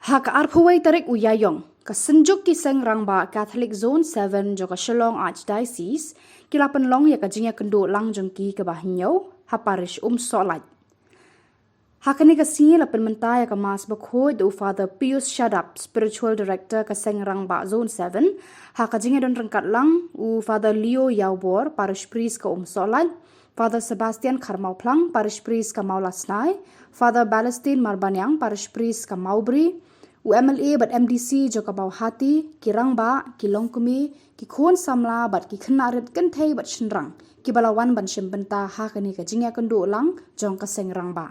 Hak arpuai tarik uyayong, kasenjuk ki seng rangba Catholic Zone 7 joka Shillong Archdiocese, kilapan long ya kajingya kendo lang jengki ke bahinyau, haparish solat. Hakani kasi lapan mentah ya kemas bakhoi do Father Pius Shadap, Spiritual Director ke seng rangba Zone 7, hak kajingya don rengkat lang u Father Leo Yaubor, parish priest ke solat, Father Sebastian Karmauplang, parish priest ke Maulasnai, Father Balestine Marbanyang, parish priest ke Maubri, UMLA bat MDC joka bau hati, kirang ba, ki longkumi, ki khon samla bat ki khenarit kenthei bat shinrang, ki balawan ban shimbenta hakani ka jingya kendo lang jong ka sengrang ba.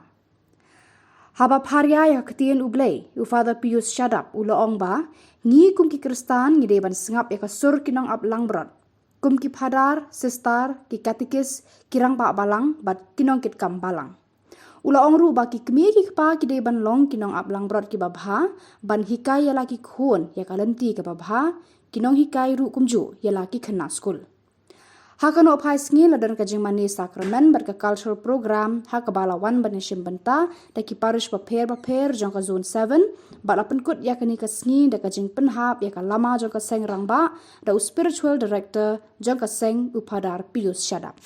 Haba pharya ya ketien ublei, u Father Pius Shadap u loong ba, ngi kum ki kristan ngi de ban sengap ya ka sur kinong ap lang brot. Kum ki phadar, sistar, ki katikis, kirang ba balang bat kinong kit kam balang. Ula ongru baki kemi ki pa ki de ban long kinong ablang brot ki babha ban hikai ya laki khon ya kalanti ke babha kinong hikai ru kumju ya laki khana school. Hakano phai sngi ladan ka jingmani sakramen bar ka cultural program hakabala wan ban shimbanta da ki parish paper jong ka zone 7 balapan kut ya kani ka sngi da ka jing penhap ya ka lama jong ka seng rangba da spiritual director jong ka seng upadar Pius Shadap.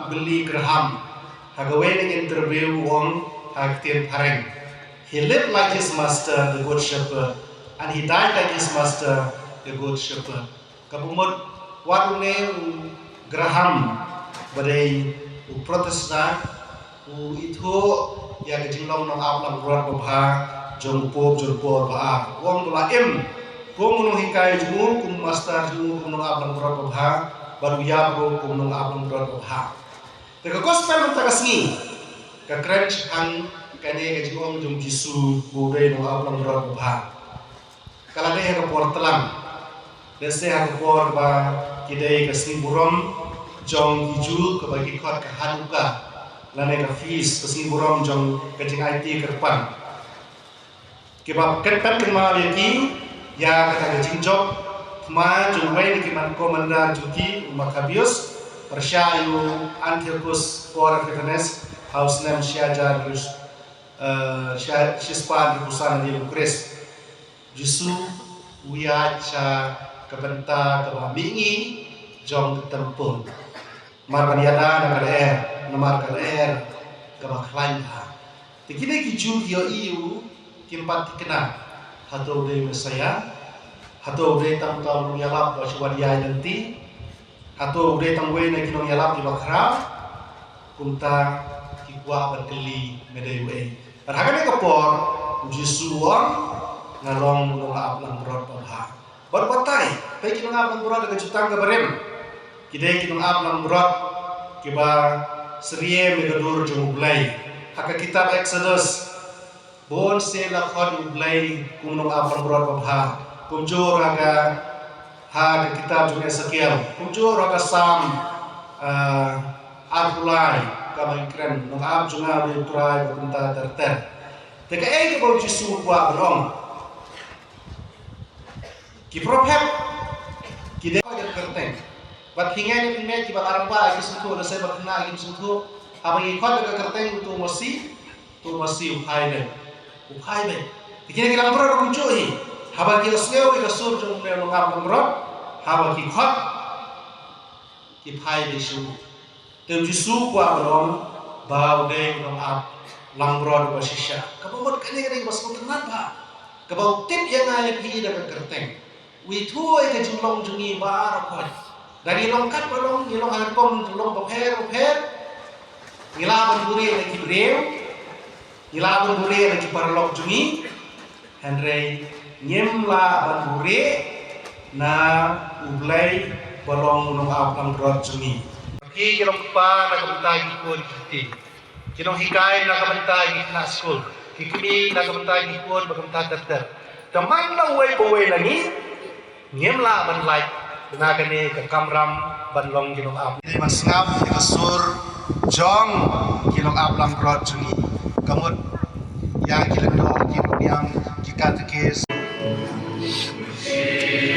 Billy Graham, Hagaway interview on Hagtin Pareng. He lived like his master, the good shepherd, and he died like his master, the good shepherd. Kapumut wadune Graham badai Protestant itu ya kejinglong nong ablang berat babha jongpop ba wong tula im kum nong hikai jumu kum master jumu kum nong ablang berat babha baru ya bro kum nong ablang berat babha. Teka gospel mentaka sengi ka krench ang kane ka jingong jong Jisu bude no ablang berat babha. Kala deh ka por telang dese ha por ba kidai ka sengi burom jong iju ka bagi khot ka hanuka lane ka fees ka sengi burom jong ka jing IT ka depan. Kebab ketpen kema yaki ya kata ka jing job ma jong wei ni kiman komanda juki Makabius Persyayu Antiochus for Fitness House Name Syajar Shispan Rupusan di Bukres Jisu Wiacha Kebenta Kebamingi Jong Ketempun Marmaniana Namar Kalaer Kebaklainha Tikine Kiju Yo Iu Kimpat Tikena Hato de Mesaya Hato de Tam Yalap Washwadia Yanti Hato de Tangwe na Kinong Yalap di Bakra Kunta Kikwa Berkeli Medewe Perhakan kapor Jisuang Ngalong Nunga Aplang Brot Babha Berbatai, baik kinong ab ng burat at jutang kabarim. Kidai kinong ab ng burat, kiba seriem igadur jung ublay. Haka kitab Exodus, bon sila khod ublay kung nung ab ng burat babha. Kumjur haga kitab jung Ezekiel. Kumjur haga Sam Arulay kamay kren nung ab jung ab yung turay bakunta terter. Teka kabaw Jisu kwa berong. Ki prophet ki de ga kerteng bat hingai ni ki bal arba ki suntu da sai bakna ki suntu aba ki khod ga kerteng tu masi uphai de kini ki lampura ko chuhi haba ki osneo ki sur jong ne no ngam ngro haba ki khod ki phai de shu te Jisu kwa balong bau de no ab lampura do shisha kabot kani bas ko tenan ba kabau tip yang ai pi da kerteng Withuai ke jumlong jungi barakot. Dari longkat balong ngilong harpom jumlong bapher ngilaban buri na kibreu ngilaban buri na kiparlok jungi Henry nyemla ban buri na ublay balong nung apang grot jungi. Ki kilong pa na kabantay ko kiti. Kilong hikay na kabantay na school. Kikimi na kabantay ko bagamta terter. Tamang na uway lagi Nyemla ban like tenaga ni ke kamram ban long kilong ab. Ini ban sngap ke sur jong kilong ab lam krot jungi. Kamut yang kilong do kilong yang kikatekis. Hãy subscribe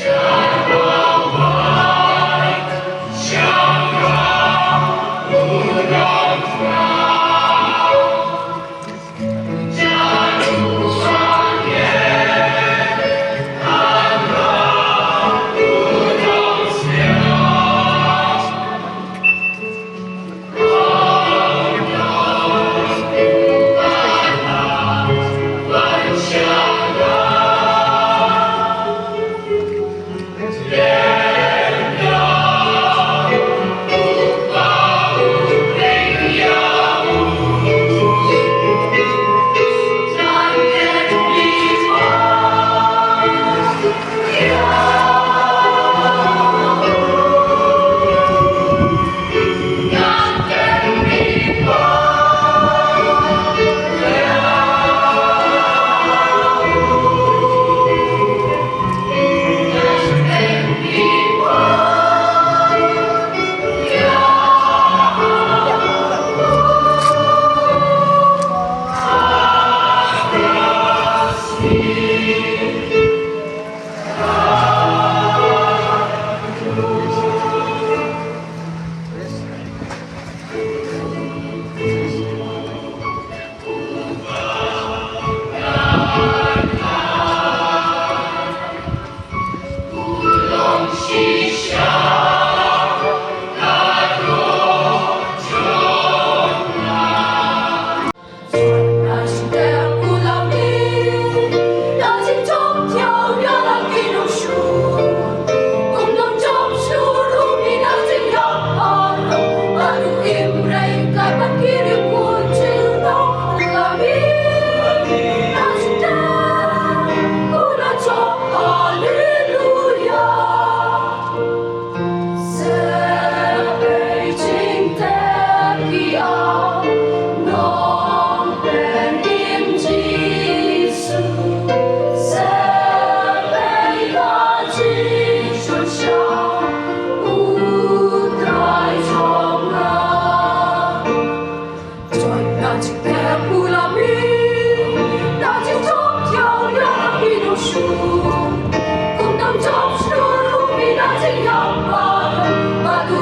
cho kênh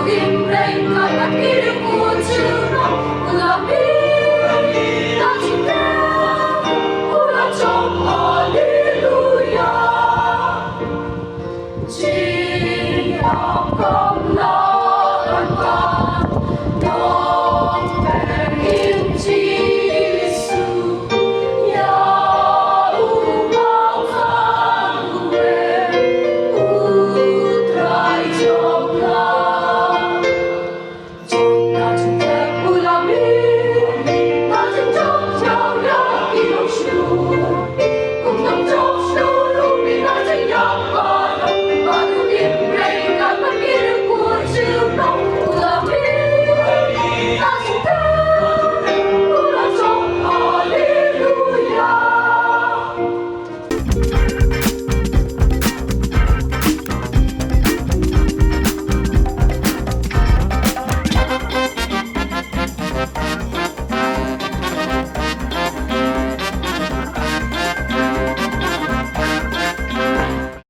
Ghiền Mì Gõ để không bỏ lỡ